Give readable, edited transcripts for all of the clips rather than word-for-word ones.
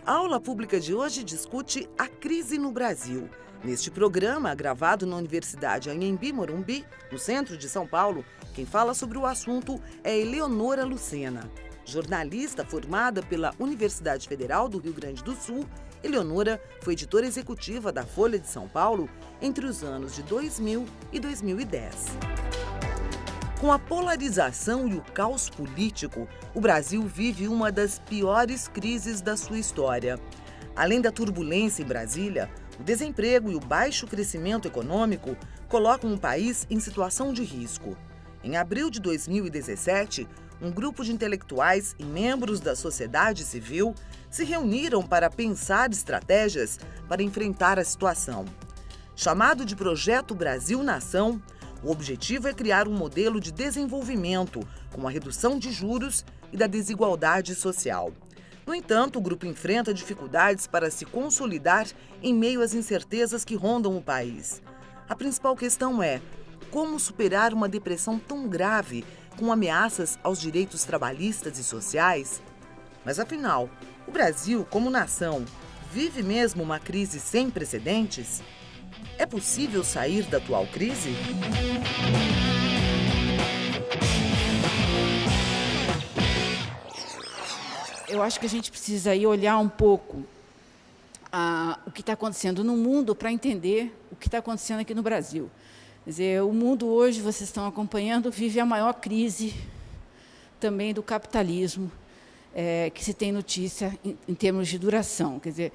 A aula pública de hoje discute a crise no Brasil. Neste programa, gravado na Universidade Anhembi Morumbi, no centro de São Paulo, quem fala sobre o assunto é Eleonora Lucena. Jornalista formada pela Universidade Federal do Rio Grande do Sul, Eleonora foi editora executiva da Folha de São Paulo entre os anos de 2000 e 2010. Com a polarização e o caos político, o Brasil vive uma das piores crises da sua história. Além da turbulência em Brasília, o desemprego e o baixo crescimento econômico colocam o país em situação de risco. Em abril de 2017, um grupo de intelectuais e membros da sociedade civil se reuniram para pensar estratégias para enfrentar a situação. Chamado de Projeto Brasil Nação, o objetivo é criar um modelo de desenvolvimento com a redução de juros e da desigualdade social. No entanto, o grupo enfrenta dificuldades para se consolidar em meio às incertezas que rondam o país. A principal questão é como superar uma depressão tão grave com ameaças aos direitos trabalhistas e sociais? Mas afinal, o Brasil, como nação, vive mesmo uma crise sem precedentes? É possível sair da atual crise? Eu acho que a gente precisa aí olhar um pouco o que está acontecendo no mundo para entender o que está acontecendo aqui no Brasil. Quer dizer, o mundo hoje, vocês estão acompanhando, vive a maior crise também do capitalismo que se tem notícia em termos de duração. Quer dizer,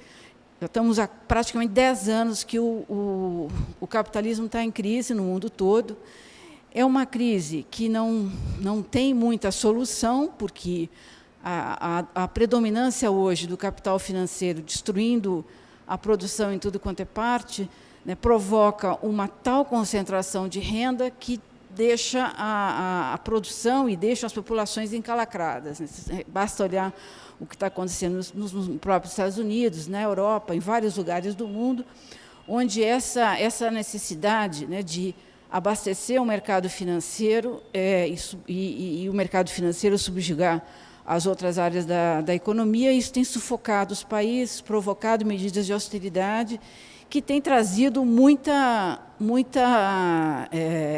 já estamos há praticamente 10 anos que o capitalismo está em crise no mundo todo. É uma crise que não tem muita solução, porque a predominância hoje do capital financeiro destruindo a produção em tudo quanto é parte, né, provoca uma tal concentração de renda que deixa a produção e deixa as populações encalacradas. Basta olhar o que está acontecendo nos próprios Estados Unidos, na Europa, em vários lugares do mundo, onde essa necessidade, né, de abastecer o mercado financeiro e o mercado financeiro subjugar as outras áreas da economia, isso tem sufocado os países, provocado medidas de austeridade que têm trazido muita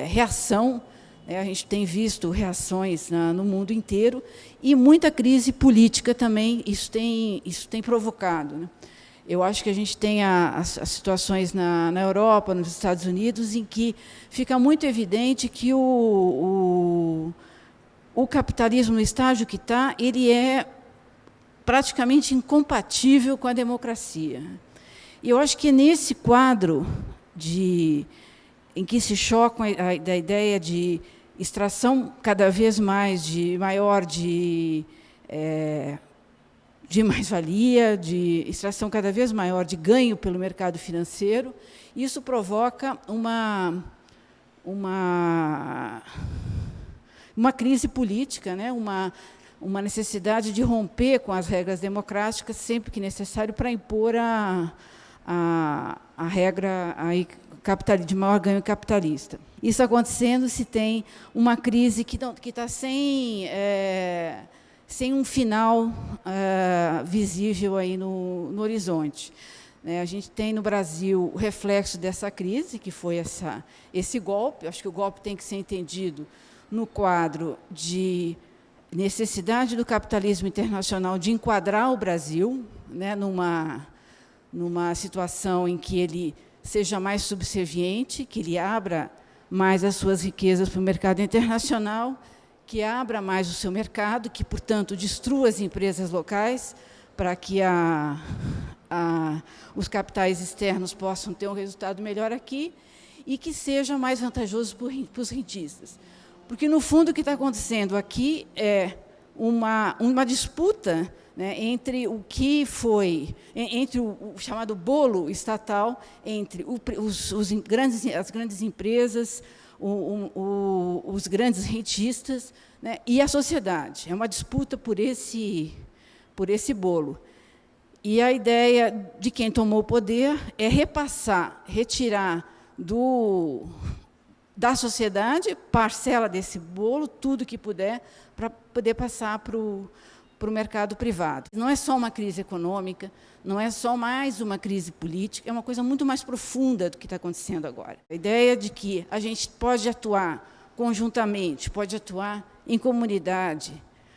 reação. A gente tem visto reações no mundo inteiro e muita crise política também isso tem provocado, né? Eu acho que a gente tem as situações na Europa, nos Estados Unidos, em que fica muito evidente que o capitalismo, no estágio que está, ele é praticamente incompatível com a democracia. E eu acho que nesse quadro em que se chocam da ideia de extração cada vez maior de mais-valia, de extração cada vez maior de ganho pelo mercado financeiro, isso provoca uma crise política, né? Uma necessidade de romper com as regras democráticas sempre que necessário para impor a regra de maior ganho capitalista. Isso acontecendo, se tem uma crise que está sem um final visível aí no horizonte. A gente tem no Brasil o reflexo dessa crise, que foi esse golpe. Eu acho que o golpe tem que ser entendido no quadro de necessidade do capitalismo internacional de enquadrar o Brasil, né, numa situação em que ele seja mais subserviente, que ele abra mais as suas riquezas para o mercado internacional, que abra mais o seu mercado, que, portanto, destrua as empresas locais para que os capitais externos possam ter um resultado melhor aqui e que seja mais vantajoso para os rentistas. Porque, no fundo, o que está acontecendo aqui é uma disputa, né, entre o que foi, entre o chamado bolo estatal, entre as grandes empresas, os grandes rentistas, né, e a sociedade. É uma disputa por esse bolo. E a ideia de quem tomou o poder é retirar da sociedade parcela desse bolo, tudo que puder, para poder passar para para o mercado privado. Não é só uma crise econômica, não é só mais uma crise política, é uma coisa muito mais profunda do que está acontecendo agora. A ideia de que a gente pode atuar conjuntamente, pode atuar em comunidade,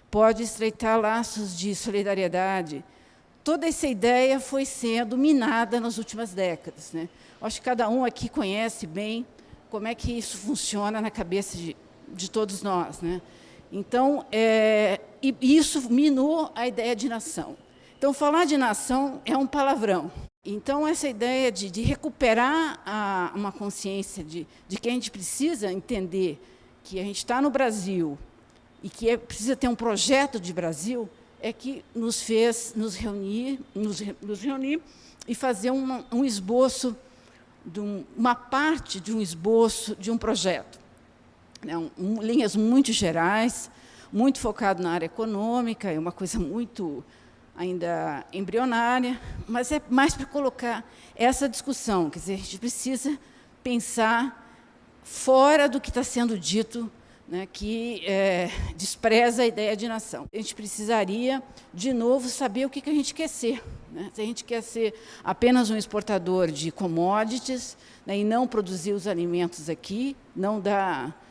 pode estreitar laços de solidariedade. Toda essa ideia foi sendo minada nas últimas décadas, né? Acho que cada um aqui conhece bem como é que isso funciona na cabeça de todos nós, né? Então, e isso minou a ideia de nação. Então, falar de nação é um palavrão. Então, essa ideia de recuperar uma consciência de que a gente precisa entender que a gente está no Brasil e que precisa ter um projeto de Brasil, é que nos fez nos reunir e fazer um esboço, uma parte de um esboço de um projeto. Linhas muito gerais, muito focado na área econômica, é uma coisa muito ainda embrionária, mas é mais para colocar essa discussão. Quer dizer, a gente precisa pensar fora do que está sendo dito, né, que despreza a ideia de nação. A gente precisaria, de novo, saber o que a gente quer ser. Né? Se a gente quer ser apenas um exportador de commodities, né, e não produzir os alimentos aqui, não dar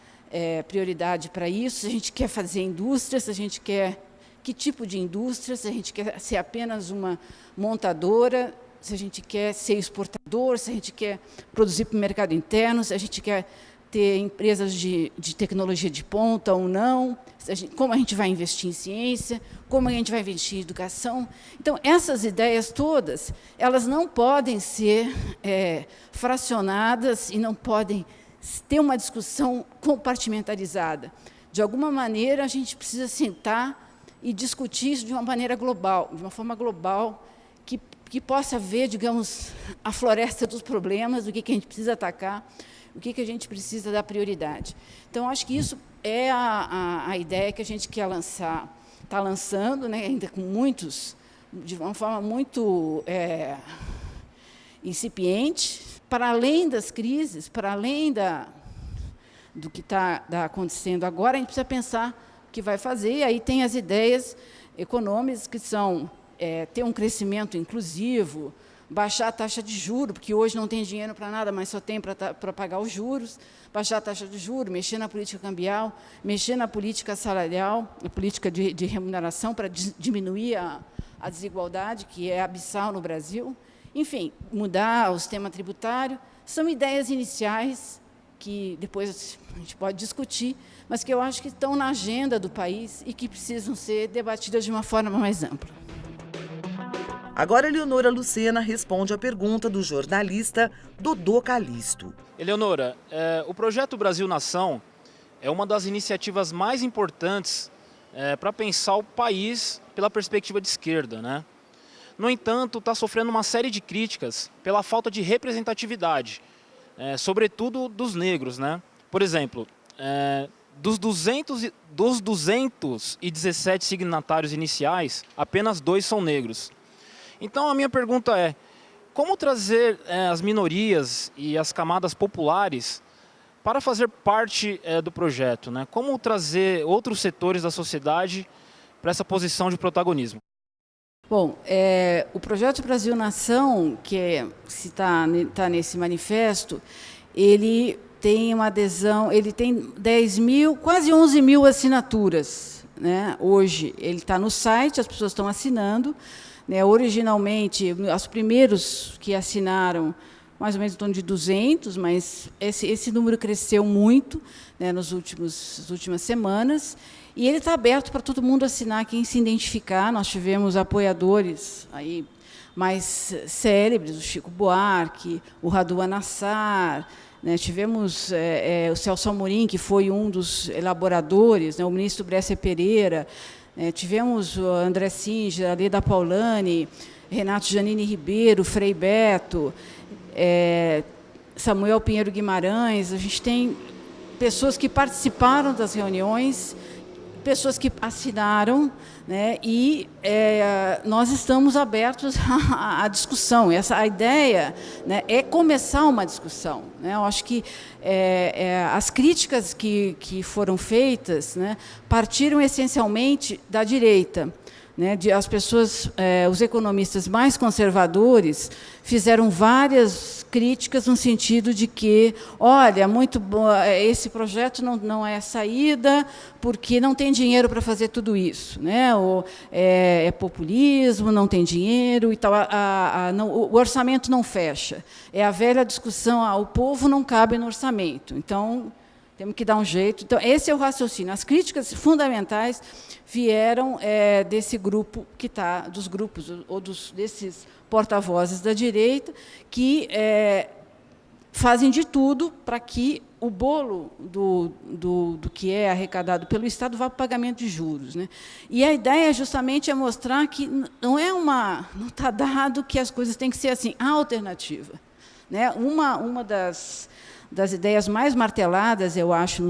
prioridade para isso, se a gente quer fazer indústria, se a gente quer que tipo de indústria, se a gente quer ser apenas uma montadora, se a gente quer ser exportador, se a gente quer produzir para o mercado interno, se a gente quer ter empresas de tecnologia de ponta ou não, como a gente vai investir em ciência, como a gente vai investir em educação. Então, essas ideias todas, elas não podem ser fracionadas e não podem ter uma discussão compartimentalizada. De alguma maneira, a gente precisa sentar e discutir isso de uma maneira global, de uma forma global, que possa ver, digamos, a floresta dos problemas, o que a gente precisa atacar, o que a gente precisa dar prioridade. Então, acho que isso é a ideia que a gente quer lançar, está lançando, né, ainda com muitos, de uma forma muito incipiente, para além das crises, para além do que está acontecendo agora, a gente precisa pensar o que vai fazer, e aí tem as ideias econômicas que são ter um crescimento inclusivo, baixar a taxa de juros, porque hoje não tem dinheiro para nada, mas só tem para pagar os juros, baixar a taxa de juros, mexer na política cambial, mexer na política salarial, na política de remuneração para diminuir a desigualdade, que é abissal no Brasil. Enfim, mudar o sistema tributário. São ideias iniciais que depois a gente pode discutir, mas que eu acho que estão na agenda do país e que precisam ser debatidas de uma forma mais ampla. Agora, Eleonora Lucena responde à pergunta do jornalista Dodô Calisto. Eleonora, o Projeto Brasil Nação é uma das iniciativas mais importantes para pensar o país pela perspectiva de esquerda, né? No entanto, está sofrendo uma série de críticas pela falta de representatividade, sobretudo dos negros, né? Por exemplo, dos 217 signatários iniciais, apenas 2 são negros. Então, a minha pergunta é, como trazer as minorias e as camadas populares para fazer parte do projeto, né? Como trazer outros setores da sociedade para essa posição de protagonismo? Bom, o Projeto Brasil Nação, que está nesse manifesto, ele tem uma adesão, ele tem 10 mil, quase 11 mil assinaturas, né? Hoje ele está no site, as pessoas estão assinando. Originalmente, os primeiros que assinaram, mais ou menos em torno de 200, mas esse número cresceu muito, né, nas últimas semanas, e ele está aberto para todo mundo assinar, quem se identificar. Nós tivemos apoiadores aí mais célebres, o Chico Buarque, o Radu Anassar, né, tivemos o Celso Amorim, que foi um dos elaboradores, né, o ministro Bresser Pereira, tivemos o André Singer, a Leda Paulani, Renato Janine Ribeiro, Frei Beto, Samuel Pinheiro Guimarães. A gente tem pessoas que participaram das reuniões, pessoas que assinaram, né, e nós estamos abertos à discussão. A ideia, né, é começar uma discussão, né? Eu acho que as críticas que foram feitas, né, partiram essencialmente da direita, né, as pessoas, os economistas mais conservadores fizeram várias críticas no sentido de que, olha, muito bom, esse projeto não é saída porque não tem dinheiro para fazer tudo isso, né? Ou é populismo, não tem dinheiro e tal, o orçamento não fecha. É a velha discussão, o povo não cabe no orçamento, então temos que dar um jeito. Então, esse é o raciocínio. As críticas fundamentais vieram desse grupo que está, dos grupos, ou desses porta-vozes da direita, que fazem de tudo para que o bolo do que é arrecadado pelo Estado vá para o pagamento de juros, né? E a ideia justamente é mostrar que não está dado que as coisas têm que ser assim. Há alternativa, né? Uma das ideias mais marteladas, eu acho,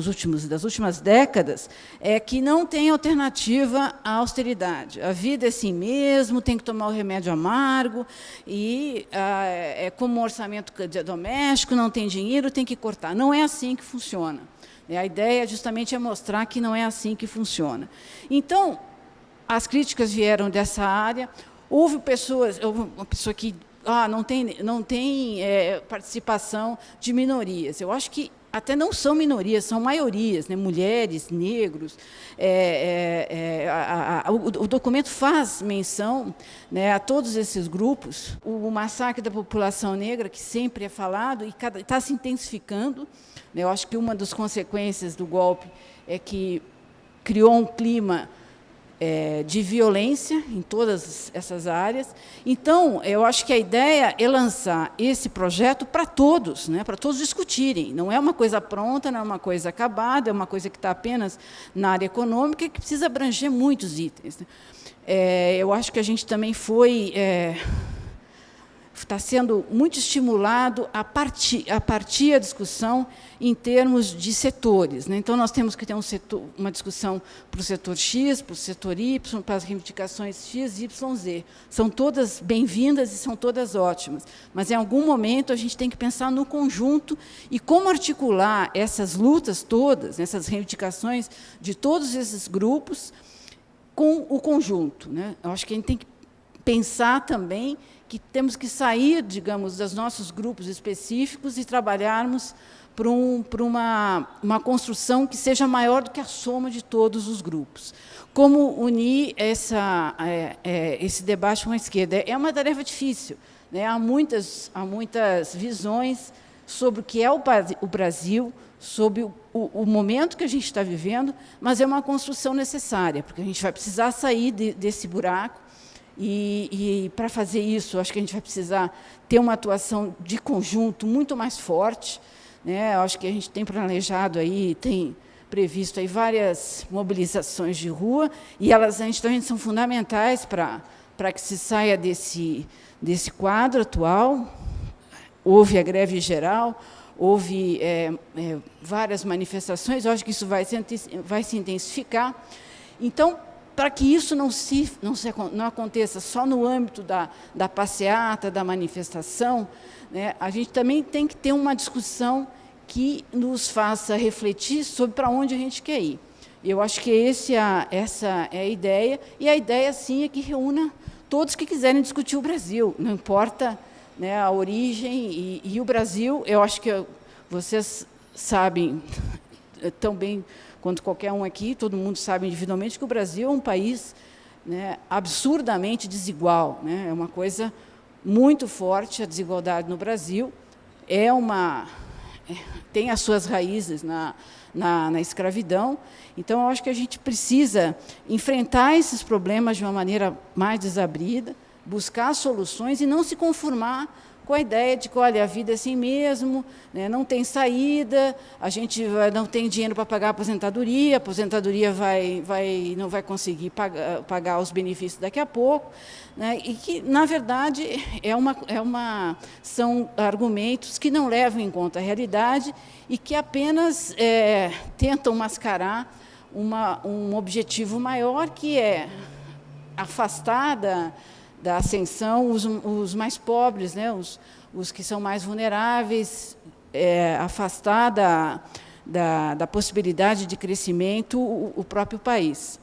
das últimas décadas, é que não tem alternativa à austeridade. A vida é assim mesmo, tem que tomar o remédio amargo, e como um orçamento doméstico, não tem dinheiro, tem que cortar. Não é assim que funciona. A ideia justamente é mostrar que não é assim que funciona. Então, as críticas vieram dessa área. Houve uma pessoa que não tem participação de minorias. Eu acho que até não são minorias, são maiorias, né? Mulheres, negros. O documento faz menção, né, a todos esses grupos. O massacre da população negra, que sempre é falado, e está se intensificando. Eu acho que uma das consequências do golpe é que criou um clima de violência em todas essas áreas. Então, eu acho que a ideia é lançar esse projeto para todos, né, para todos discutirem. Não é uma coisa pronta, não é uma coisa acabada, é uma coisa que está apenas na área econômica e que precisa abranger muitos itens, né. Eu acho que a gente também está sendo muito estimulado a partir a discussão em termos de setores, né? Então, nós temos que ter uma discussão para o setor X, para o setor Y, para as reivindicações X, Y, Z. São todas bem-vindas e são todas ótimas, mas, em algum momento, a gente tem que pensar no conjunto e como articular essas lutas todas, essas reivindicações de todos esses grupos com o conjunto, né? Eu acho que a gente tem que pensar também que temos que sair, digamos, dos nossos grupos específicos e trabalharmos para uma construção que seja maior do que a soma de todos os grupos. Como unir esse debate com a esquerda? É uma tarefa difícil, né? Há muitas visões sobre o que é o Brasil, sobre o momento que a gente está vivendo, mas é uma construção necessária, porque a gente vai precisar sair desse buraco. E para fazer isso, acho que a gente vai precisar ter uma atuação de conjunto muito mais forte, né? Acho que a gente tem planejado aí, tem previsto aí várias mobilizações de rua, e elas também são fundamentais para que se saia desse quadro atual. Houve a greve geral, houve várias manifestações, eu acho que isso vai se intensificar. Então, para que isso não aconteça só no âmbito da passeata, da manifestação, né, a gente também tem que ter uma discussão que nos faça refletir sobre para onde a gente quer ir. Eu acho que essa é a ideia, e a ideia, sim, é que reúna todos que quiserem discutir o Brasil, não importa, né, a origem, e o Brasil, eu acho que vocês sabem tão bem quanto qualquer um aqui, todo mundo sabe individualmente que o Brasil é um país, né, absurdamente desigual, né? É uma coisa muito forte a desigualdade no Brasil, tem as suas raízes na escravidão. Então, eu acho que a gente precisa enfrentar esses problemas de uma maneira mais desabrida, buscar soluções e não se conformar com a ideia de que, olha, a vida é assim mesmo, né, não tem saída, a gente não tem dinheiro para pagar a aposentadoria não vai conseguir pagar os benefícios daqui a pouco, né, e que, na verdade, são argumentos que não levam em conta a realidade e que apenas tentam mascarar um objetivo maior, que é afastar da ascensão os mais pobres, né, os que são mais vulneráveis, afastar da possibilidade de crescimento o próprio país.